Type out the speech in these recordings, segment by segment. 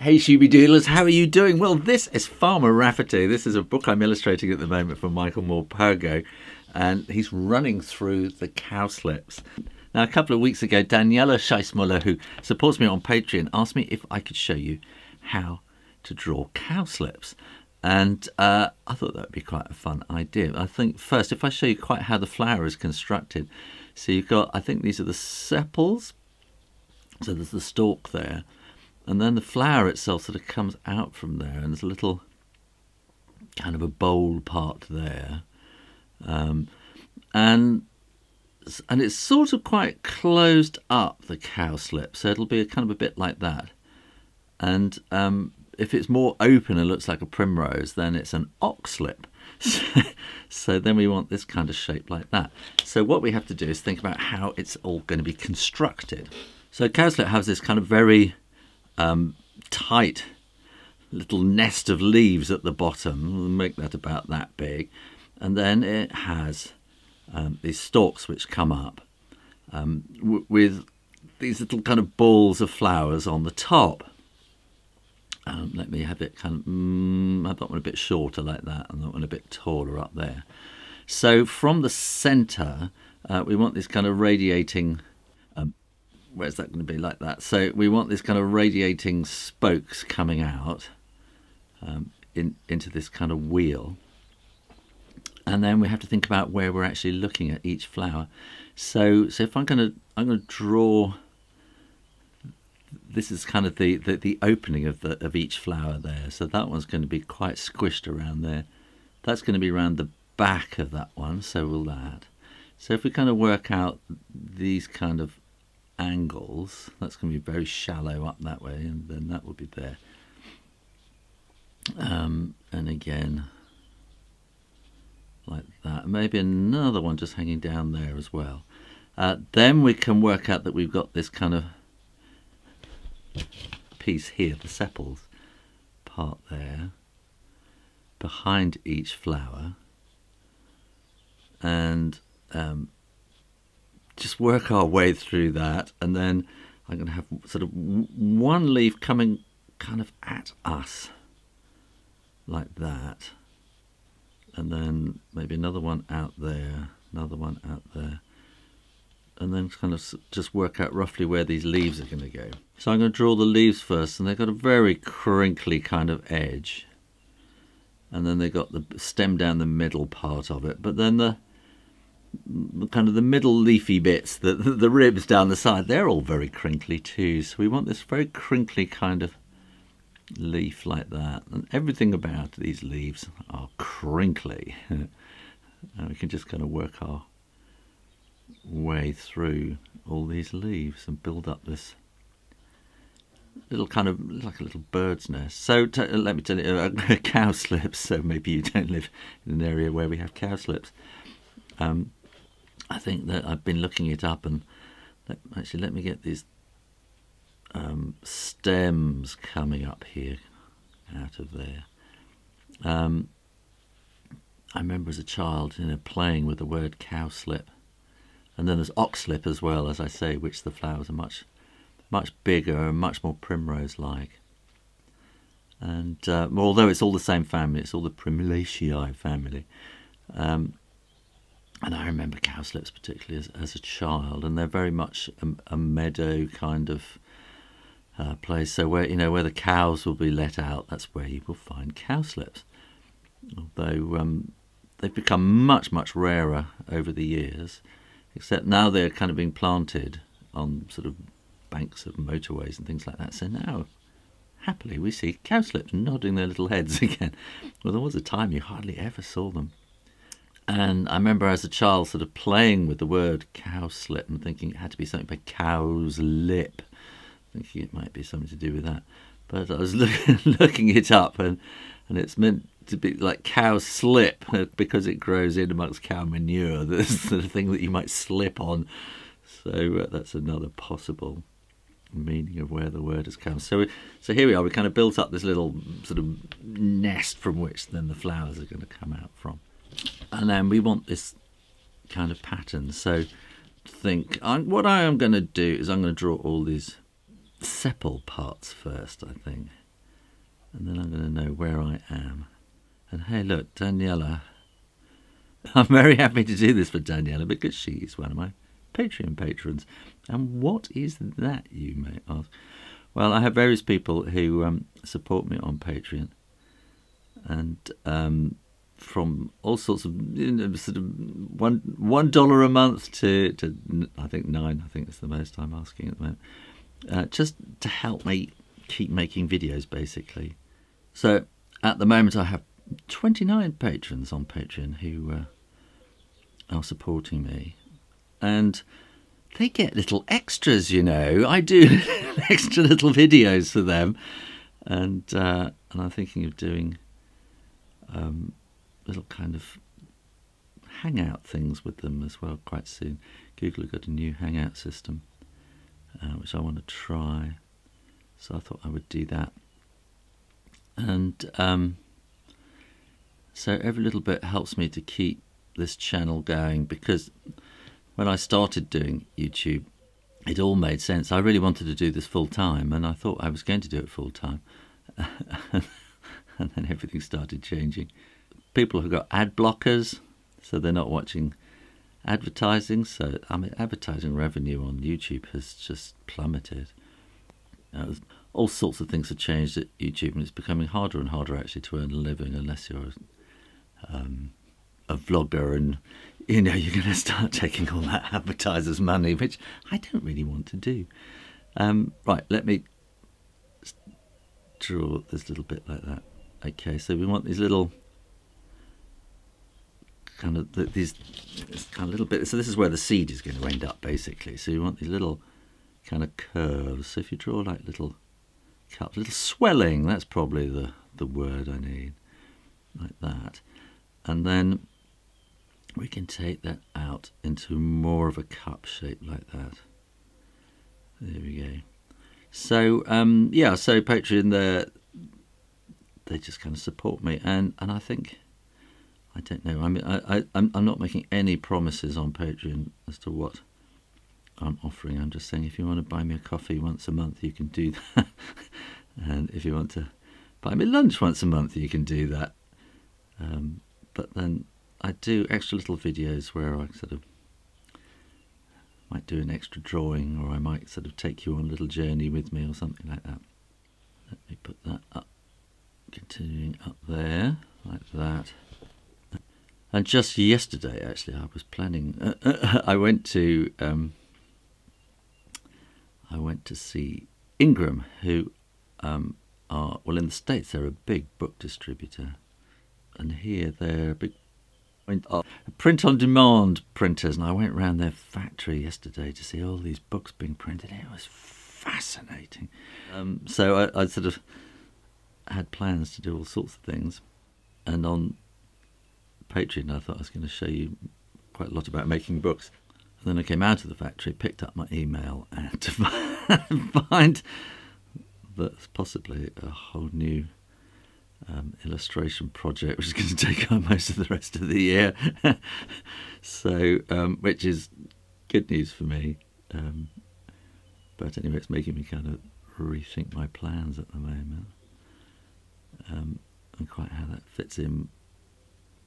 Hey Shooby Doodlers, how are you doing? Well, this is Farmer Rafferty. This is a book I'm illustrating at the moment for Michael Moore Pogo, and he's running through the cowslips. Now, a couple of weeks ago, Daniela Scheissmuller, who supports me on Patreon, asked me if I could show you how to draw cowslips. And I thought that would be quite a fun idea. I think first, if I show you quite how the flower is constructed. So you've got, I think these are the sepals. So there's the stalk there. And then the flower itself sort of comes out from there, and there's a little kind of a bowl part there. And it's sort of quite closed up, the cowslip, so it'll be kind of a bit like that. And if it's more open and looks like a primrose, then it's an oxlip. So then we want this kind of shape like that. So what we have to do is think about how it's all going to be constructed. So cowslip has this kind of very tight little nest of leaves at the bottom. We'll make that about that big. And then it has these stalks which come up with these little kind of balls of flowers on the top. Let me have it kind of, have that one a bit shorter like that, and that one a bit taller up there. So from the centre, we want this kind of radiating, where's that going to be like that? So we want this kind of radiating spokes coming out into this kind of wheel. And then we have to think about where we're actually looking at each flower. So if I'm going to draw, this is kind of the opening of each flower there. So that one's going to be quite squished around there. That's going to be around the back of that one, so will that. So if we kind of work out these kind of angles, that's going to be very shallow up that way, and then that will be there. And again, like that. Maybe another one just hanging down there as well. Then we can work out that we've got this kind of piece here, the sepals part there, behind each flower, and just work our way through that. And then I'm going to have sort of one leaf coming kind of at us like that, and then maybe another one out there, another one out there, and then kind of just work out roughly where these leaves are going to go. So I'm going to draw the leaves first, and they've got a very crinkly kind of edge, and then they've got the stem down the middle part of it, but then the kind of the middle leafy bits, the ribs down the side, they're all very crinkly too. So we want this very crinkly kind of leaf like that, and everything about these leaves are crinkly. And we can just kind of work our way through all these leaves and build up this little kind of like a little bird's nest. So let me tell you, cowslips. So maybe you don't live in an area where we have cowslips. I think that I've been looking it up, and actually let me get these stems coming up here out of there. I remember as a child, playing with the word cowslip, and then there's oxlip as well, as I say, which the flowers are much bigger and much more primrose-like. And although it's all the same family, it's all the Primulaceae family. And I remember cowslips particularly as a child, and they're very much a meadow kind of place. So where where the cows will be let out, that's where you will find cowslips. Although they've become much rarer over the years, except now they're kind of being planted on sort of banks of motorways and things like that. So now, happily, we see cowslips nodding their little heads again. Well, there was a time you hardly ever saw them. And I remember as a child sort of playing with the word cowslip and thinking it had to be something by cow's lip, thinking it might be something to do with that. But I was looking it up, and it's meant to be like cow slip because it grows in amongst cow manure. That's the sort of thing that you might slip on. So that's another possible meaning of where the word has come. So here we are. We kind of built up this little sort of nest from which then the flowers are going to come out from. And then we want this kind of pattern. So what I am going to do is I'm going to draw all these sepal parts first, I think. and then I'm going to know where I am. And hey, look, Daniela. I'm very happy to do this for Daniela because she is one of my Patreon patrons. And what is that, you may ask? Well, I have various people who support me on Patreon, and from all sorts of sort of $1 a month to I think $9. I think it's the most I'm asking at the moment, just to help me keep making videos, basically. So at the moment, I have 29 patrons on Patreon who are supporting me, and they get little extras, you know. I do extra little videos for them, and I'm thinking of doing little kind of hangout things with them as well quite soon. Google have got a new hangout system, which I want to try, so I thought I would do that. And so every little bit helps me to keep this channel going, because when I started doing YouTube, it all made sense. I really wanted to do this full time, and I thought I was going to do it full time. And then everything started changing. People have got ad blockers, so they're not watching advertising. So, I mean, advertising revenue on YouTube has just plummeted. All sorts of things have changed at YouTube, and it's becoming harder and harder actually to earn a living unless you're a vlogger, and you know you're going to start taking all that advertisers' money, which I don't really want to do. Right, let me draw this little bit like that. Okay, so we want these little kind of this kind of little bit. So this is where the seed is going to end up, basically. So you want these little kind of curves. So if you draw like little cups, little swelling, that's probably the word I need, like that. And then we can take that out into more of a cup shape like that. There we go. So yeah, so Patreon, they just kind of support me, and I think, I don't know, I mean, I'm not making any promises on Patreon as to what I'm offering. I'm just saying, if you want to buy me a coffee once a month, you can do that. And if you want to buy me lunch once a month, you can do that. But then I do extra little videos where I sort of might do an extra drawing, or I might sort of take you on a little journey with me or something like that. Let me put that up, continuing up there, like that. And just yesterday, actually, I was planning, I went to see Ingram, who are, well, in the States, they're a big book distributor. And here they're a big print-on-demand printers. And I went round their factory yesterday to see all these books being printed. It was fascinating. So I sort of had plans to do all sorts of things. And on Patreon, I thought I was going to show you quite a lot about making books. And then I came out of the factory, picked up my email, and to find that possibly a whole new illustration project, which is going to take up most of the rest of the year. So, which is good news for me. But anyway, it's making me kind of rethink my plans at the moment, and quite how that fits in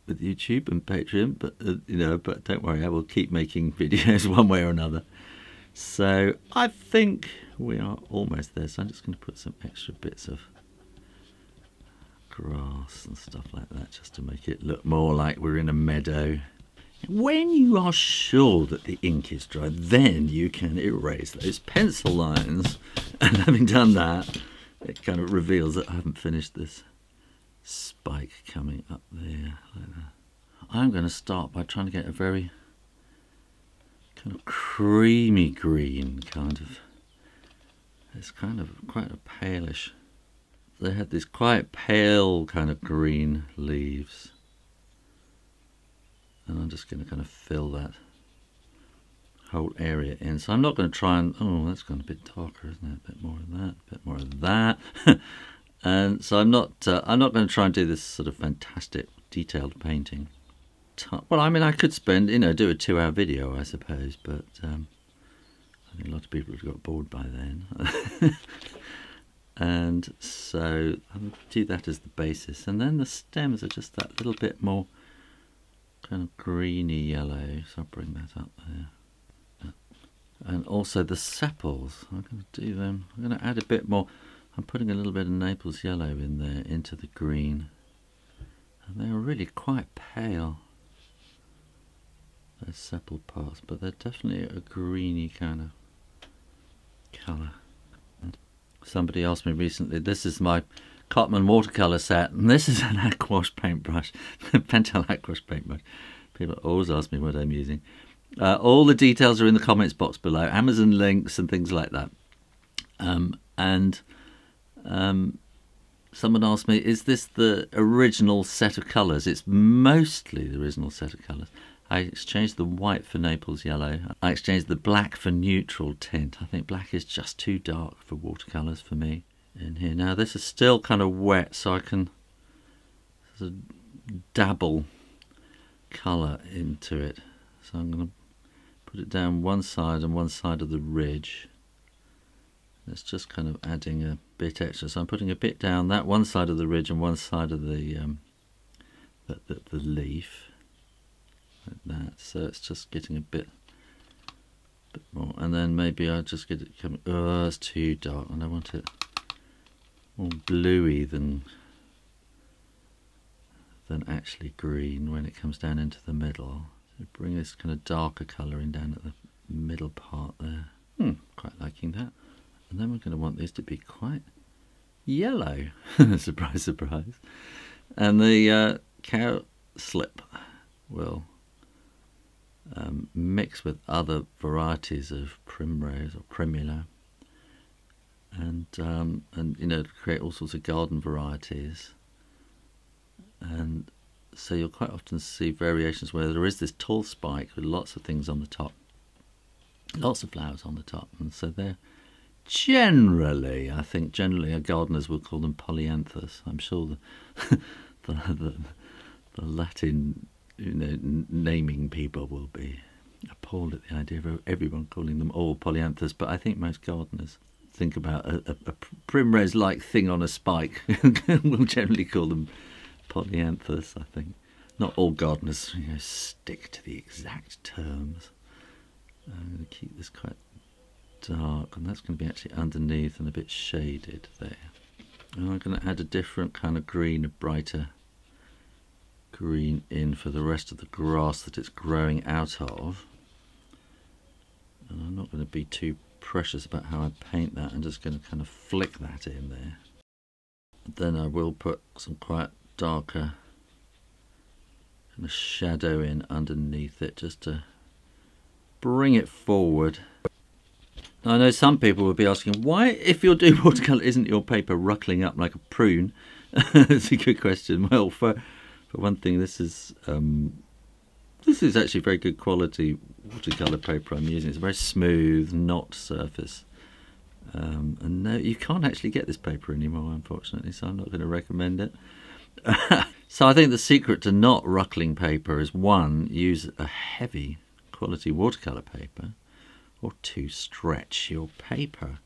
with YouTube and Patreon. But you know, but don't worry, I will keep making videos one way or another. So I think we are almost there. So I'm just going to put some extra bits of grass and stuff like that, just to make it look more like we're in a meadow. When you are sure that the ink is dry, then you can erase those pencil lines. And having done that, it kind of reveals that I haven't finished this spike coming up there like that. I'm going to start by trying to get a very kind of creamy green kind of. It's kind of quite a palish. They had these quite pale kind of green leaves, and I'm just going to kind of fill that whole area in. So I'm not going to try and, oh, that's gone a bit darker, isn't it? A bit more of that, a bit more of that. And so I'm not going to try and do this sort of fantastic detailed painting. Well, I mean, I could spend, you know, do a 2-hour video, I suppose, but I think a lot of people have got bored by then. And so I'll do that as the basis, and then the stems are just that little bit more kind of greeny yellow, so I'll bring that up there. And also the sepals, I'm going to do them, I'm going to add a bit more. I'm putting a little bit of Naples yellow in there into the green, and they're really quite pale, those sepal parts, but they're definitely a greeny kind of colour. Somebody asked me recently, this is my Cotman watercolour set, and this is an aquash paintbrush, Pentel aquash paintbrush. People always ask me what I'm using. All the details are in the comments box below, Amazon links and things like that. Someone asked me, is this the original set of colours? It's mostly the original set of colours. I exchanged the white for Naples yellow. I exchanged the black for neutral tint. I think black is just too dark for watercolours for me in here. Now this is still kind of wet, so I can sort of dabble colour into it. So I'm going to put it down one side and one side of the ridge. It's just kind of adding a bit extra. So I'm putting a bit down that one side of the ridge and one side of the leaf. Like that, so it's just getting a bit more, and then maybe I'll just get it coming. Oh, it's too dark, and I want it more bluey than actually green when it comes down into the middle. So bring this kind of darker colouring down at the middle part there. Quite liking that. And then we're going to want these to be quite yellow. Surprise, surprise. And the cowslip will mix with other varieties of primrose or primula, and you know, create all sorts of garden varieties. And so you'll quite often see variations where there is this tall spike with lots of things on the top, lots of flowers on the top, and so they're generally, I think generally our gardeners will call them polyanthus. I'm sure the Latin, you know, naming people will be appalled at the idea of everyone calling them all polyanthus, but I think most gardeners think about a primrose-like thing on a spike will generally call them polyanthus, I think. Not all gardeners, you know, stick to the exact terms. I'm going to keep this quite dark, and that's going to be actually underneath and a bit shaded there. And I'm going to add a different kind of green, a brighter green in for the rest of the grass that it's growing out of. And I'm not going to be too precious about how I paint that. I'm just going to kind of flick that in there. Then I will put some quite darker kind of shadow in underneath it, just to bring it forward. Now, I know some people will be asking, why, if you're doing watercolour, isn't your paper ruckling up like a prune? That's a good question. Well, for one thing, this is actually very good quality watercolour paper I'm using. It's a very smooth, knot surface. And no, you can't actually get this paper anymore, unfortunately, so I'm not going to recommend it. So I think the secret to not ruckling paper is, one, use a heavy quality watercolour paper, or two, stretch your paper.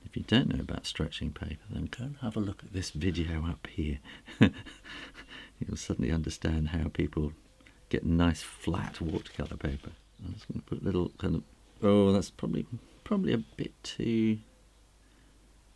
If you don't know about stretching paper, then go and have a look at this video up here. You'll suddenly understand how people get nice flat watercolour paper. I'm just going to put a little kind of, oh, that's probably a bit too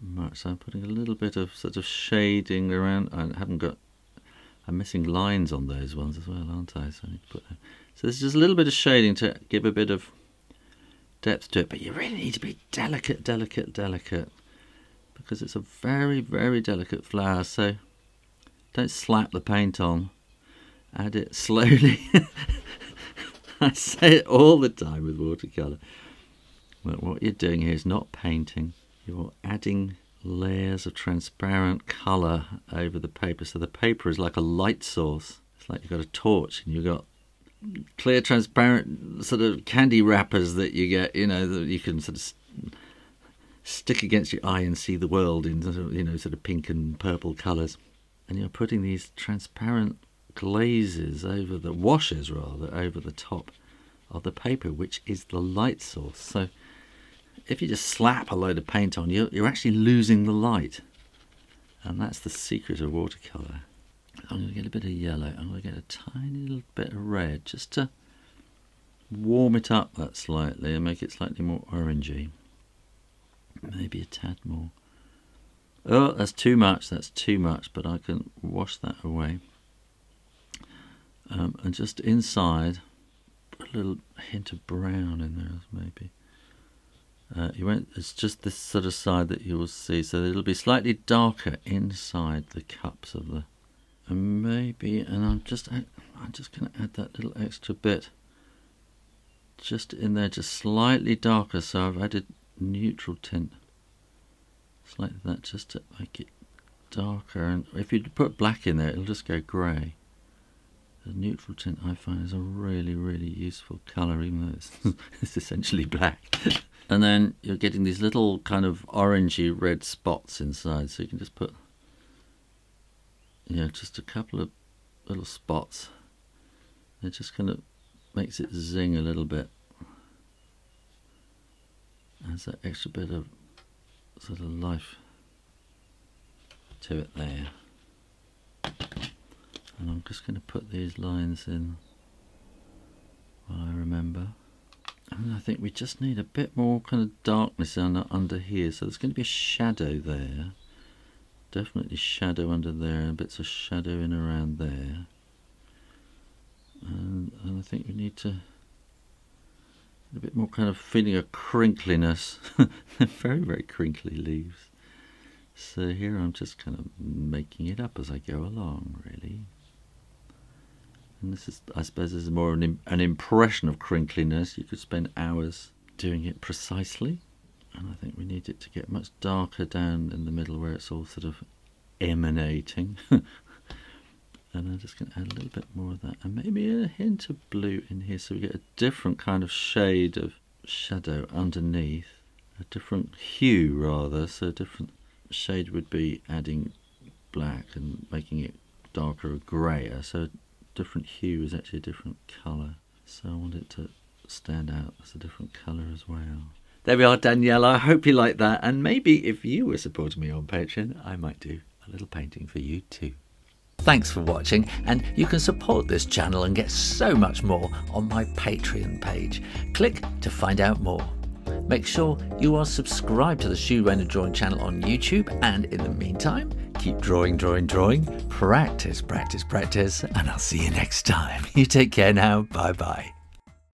much. So I'm putting a little bit of sort of shading around. I'm missing lines on those ones as well, aren't I? So I need to put that. So there's just a little bit of shading to give a bit of depth to it, but you really need to be delicate, because it's a very, very delicate flower. So don't slap the paint on, add it slowly. I say it all the time with watercolour. But what you're doing here is not painting, you're adding layers of transparent colour over the paper. So the paper is like a light source. It's like you've got a torch and you've got clear, transparent sort of candy wrappers that you get, you know, that you can sort of stick against your eye and see the world in sort of, you know, sort of pink and purple colours. And you're putting these transparent glazes over the washes, rather, over the top of the paper, which is the light source. So if you just slap a load of paint on, you're actually losing the light. And that's the secret of watercolour. I'm going to get a bit of yellow. I'm going to get a tiny little bit of red just to warm it up that slightly and make it slightly more orangey. Maybe a tad more. Oh, that's too much, but I can wash that away. And just inside, put a little hint of brown in there, maybe. It's just this sort of side that you will see, so it'll be slightly darker inside the cups of the. And maybe, and I'm just going to add that little extra bit just in there, just slightly darker. So I've added neutral tint, slightly that, just to make it darker. And if you put black in there, it'll just go grey. The neutral tint I find is a really, really useful colour, even though it's essentially black. And then you're getting these little kind of orangey red spots inside, so you can just put, just a couple of little spots. It just kind of makes it zing a little bit. Adds that extra bit of sort of life to it there. And I'm just going to put these lines in while I remember. And I think we just need a bit more kind of darkness under here. So there's going to be a shadow there. Definitely shadow under there, and bits of shadow in around there. And I think we need to a bit more kind of feeling of crinkliness. Very, very crinkly leaves. So here I'm just kind of making it up as I go along, really. And this is, I suppose, this is more an impression of crinkliness. You could spend hours doing it precisely. And I think we need it to get much darker down in the middle where it's all sort of emanating. And I'm just going to add a little bit more of that. And maybe a hint of blue in here so we get a different kind of shade of shadow underneath. A different hue, rather. So a different shade would be adding black and making it darker or greyer. So different hue is actually a different colour, so I want it to stand out as a different colour as well. There we are, Danielle. I hope you like that, and maybe if you were supporting me on Patreon, I might do a little painting for you too. Thanks for watching, and you can support this channel and get so much more on my Patreon page. Click to find out more. Make sure you are subscribed to the Shoo Rayner Drawing Channel on YouTube, and in the meantime, keep drawing, drawing, drawing. Practice, practice, practice, and I'll see you next time. You take care now. Bye-bye.